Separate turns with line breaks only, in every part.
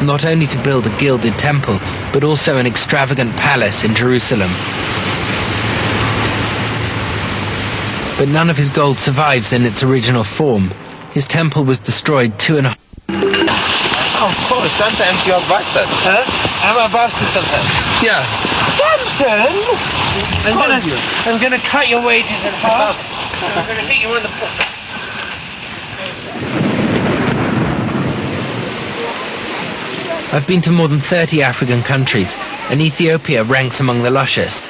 Not only to build a gilded temple, but also an extravagant palace in Jerusalem. But none of his gold survives in its original form. His temple was destroyed 2.5.
Of course, sometimes you are bastard.
Huh? I'm a bastard sometimes.
Yeah.
Samson! I'm gonna cut your wages in half. I'm gonna hit you in the butt.
I've been to more than 30 African countries, and Ethiopia ranks among the lushest.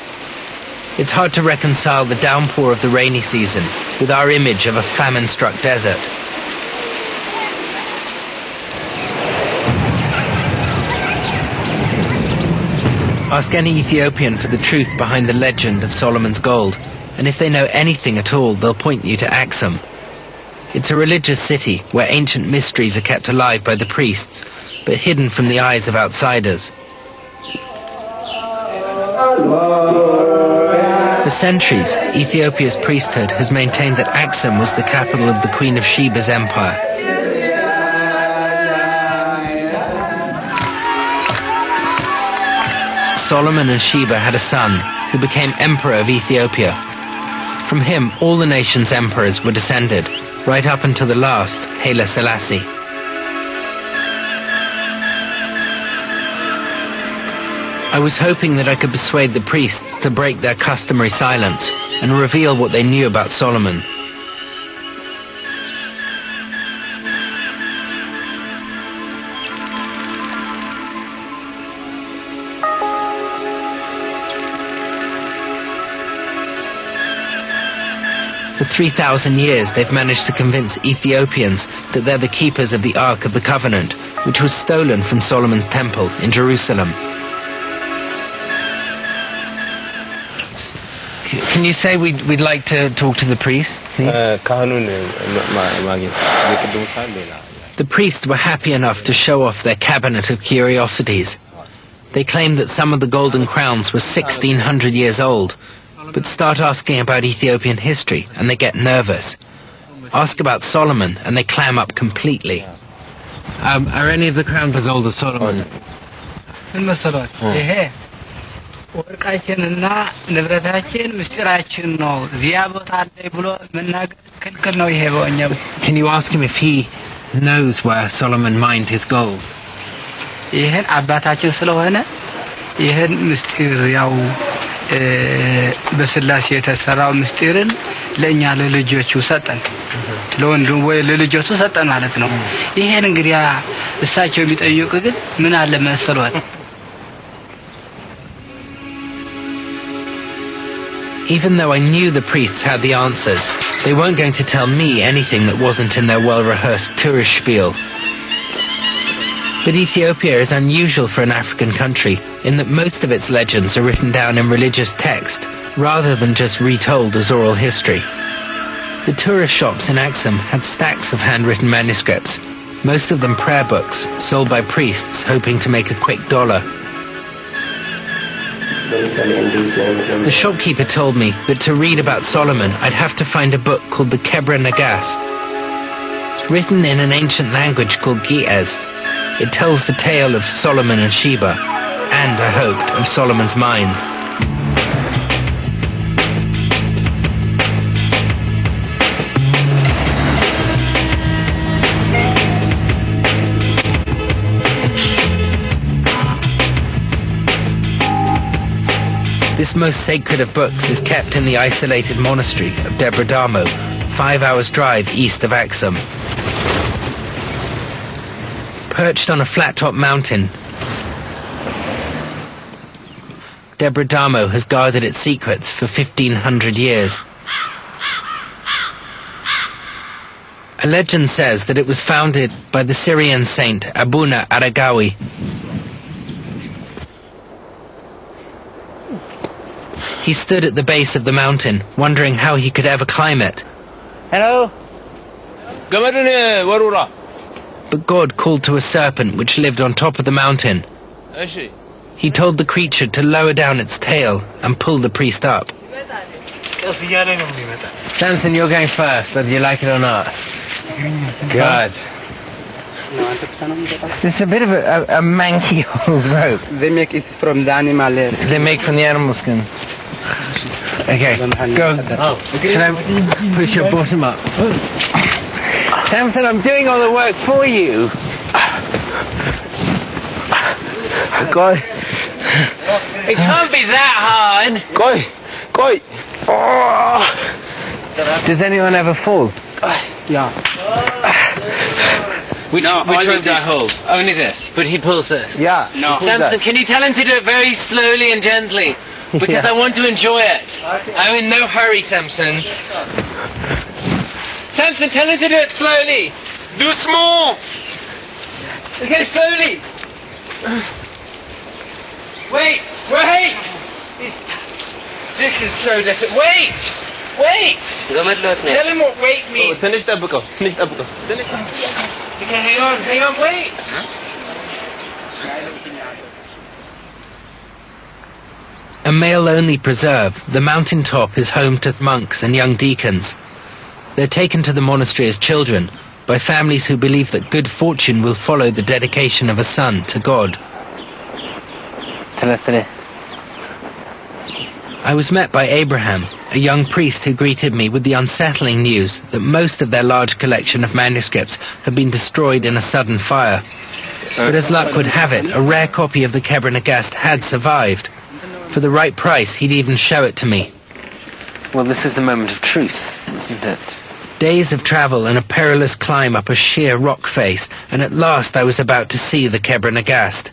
It's hard to reconcile the downpour of the rainy season with our image of a famine-struck desert. Ask any Ethiopian for the truth behind the legend of Solomon's gold, and if they know anything at all, they'll point you to Axum. It's a religious city where ancient mysteries are kept alive by the priests, but hidden from the eyes of outsiders. For centuries, Ethiopia's priesthood has maintained that Axum was the capital of the Queen of Sheba's empire. Solomon and Sheba had a son who became emperor of Ethiopia. From him, all the nation's emperors were descended, right up until the last, Haile Selassie. I was hoping that I could persuade the priests to break their customary silence and reveal what they knew about Solomon. For 3,000 years, they've managed to convince Ethiopians that they're the keepers of the Ark of the Covenant, which was stolen from Solomon's temple in Jerusalem. Can you say we'd like to talk to the priest, please? The priests were happy enough to show off their cabinet of curiosities. They claimed that some of the golden crowns were 1,600 years old, but start asking about Ethiopian history and they get nervous. Ask about Solomon and they clam up completely. Are any of the crowns as old as Solomon?
ወርቃችንና ንብረታችን ምስጢራችን ነው ዚያ ቦታ ላይ ብሎ መናገር ክልክል ነው ይሄ በእኛ
Can you ask him if he knows where Solomon mined his gold?
ይሄን አባታችን ስለሆነ ይሄን ምስጢር ያው በስላሴ የተሰራው ምስጢርን ለኛ ለልጆቹ ሰጠን ለወንድም ወይ ለልጆቹ ሰጠን ማለት ነው ይሄን እንግዲህ እሳቸው የሚጠይቁ ግን ምን አለ መሰሏት
Even though I knew the priests had the answers, they weren't going to tell me anything that wasn't in their well-rehearsed tourist spiel. But Ethiopia is unusual for an African country in that most of its legends are written down in religious text, rather than just retold as oral history. The tourist shops in Axum had stacks of handwritten manuscripts, most of them prayer books, sold by priests hoping to make a quick dollar. The shopkeeper told me that to read about Solomon, I'd have to find a book called the Kebra Nagast. Written in an ancient language called Ge'ez, it tells the tale of Solomon and Sheba, and, I hoped, of Solomon's mines. This most sacred of books is kept in the isolated monastery of Debradamo, 5 hours' drive east of Axum. Perched on a flat-top mountain, Debradamo has guarded its secrets for 1,500 years. A legend says that it was founded by the Syrian saint Abuna Aragawi. He stood at the base of the mountain, wondering how he could ever climb it.
Hello?
But God called to a serpent which lived on top of the mountain. He told the creature to lower down its tail and pull the priest up.
Samson, you're going first, whether you like it or not. Good. This is a bit of a manky old rope.
They make it from the animal.
They make from the animal skins. Okay, go. Should I push your bottom up? Samson, I'm doing all the work for you. God. It can't be that hard. Go. Oh. Does anyone ever fall?
Yeah.
Which one do I hold? Only this. But he pulls this.
Yeah. No.
Samson, can you tell him to do it very slowly and gently? Because I want to enjoy it. I'm in no hurry, Samson. Samson, tell him to do it slowly. Do small. Okay, slowly. Wait. This is so difficult. Wait. Tell him what wait means. Okay, hang on, wait.
A male-only preserve, the mountain top is home to monks and young deacons. They're taken to the monastery as children by families who believe that good fortune will follow the dedication of a son to God. I was met by Abraham, a young priest who greeted me with the unsettling news that most of their large collection of manuscripts had been destroyed in a sudden fire. But as luck would have it, a rare copy of the Kebra Nagast had survived. For the right price, he'd even show it to me.
Well, this is the moment of truth, isn't it?
Days of travel and a perilous climb up a sheer rock face, and at last I was about to see the Kebra Nagast.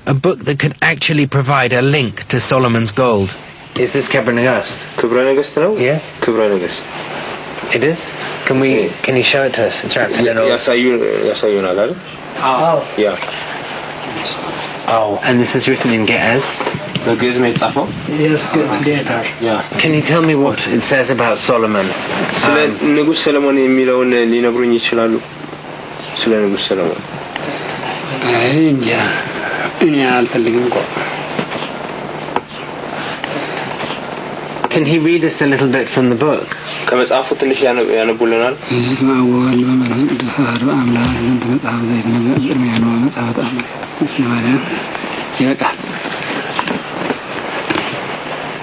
A book that could actually provide a link to Solomon's gold.
Is this Kebra Nagast?
Kebra Nagast now?
Yes.
Kebra Nagast.
It is? Can you show it to us? It's wrapped in an old...
Yes, you know.
Oh.
Yeah.
Oh, and this is written in Ge'ez?
Yes, good later.
Yeah.
Can you tell me what it says about Solomon?
ንጉሥ ሰለሞን የሚለውን ሊነግሩኝ ይችላሉ? ስለ ንጉሥ ሰለሞን
እንጃ እኔ አልፈልግም እኮ
Can he read us a little bit from the book?
ከመጽሐፉ ትንሽ ያነቡልናል?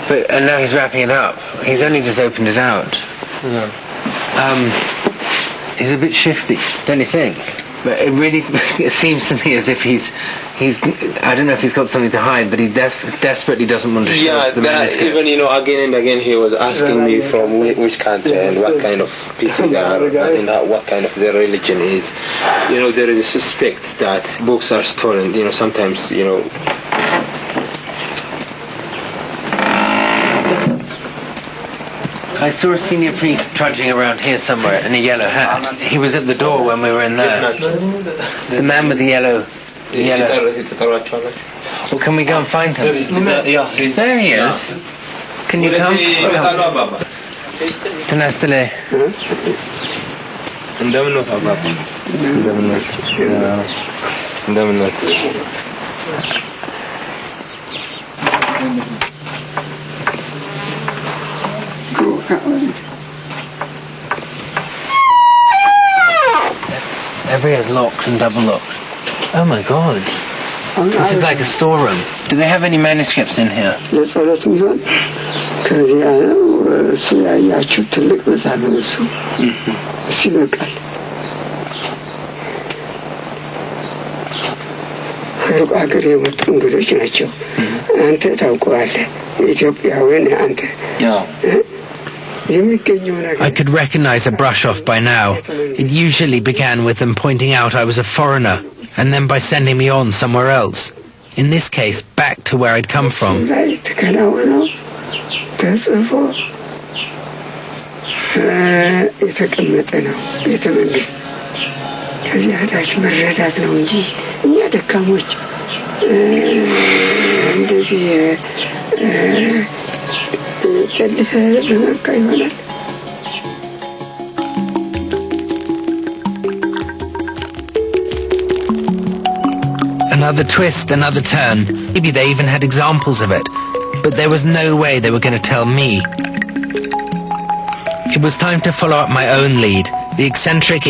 But now he's wrapping it up. He's only just opened it out.
Yeah.
He's a bit shifty, don't you think? But it seems to me as if he's I don't know if he's got something to hide, but he desperately doesn't want to show us the manuscript.
Even again and again he was asking me from which country and what kind of people they are and what kind of their religion is. There is a suspect that books are stolen. Sometimes
I saw a senior priest trudging around here somewhere in a yellow hat. He was at the door when we were in there. The man with the yellow. Well, can we go and find him? There he is. Can you come? Tanastale. Every is locked and double locked. Oh my God. This is like a storeroom. Do they have any manuscripts in here?
ሩቅ ሀገር የመጡ እንግዶች ናቸው። አንተ ታውቀዋለህ ኢትዮጵያውያን አንተ
I could recognize a brush-off by now. It usually began with them pointing out I was a foreigner, and then by sending me on somewhere else. In this case, back to where I'd come from.
የተቀመጠ ነው ቤተ መንግስት ከዚህ ሄዳች መረዳት ነው እንጂ እኛ ደካሞች እንደዚህ ጨልፈ በመካ ይሆናል
Another twist, another turn. Maybe they even had examples of it. But there was no way they were going to tell me. It was time to follow up my own lead. The eccentric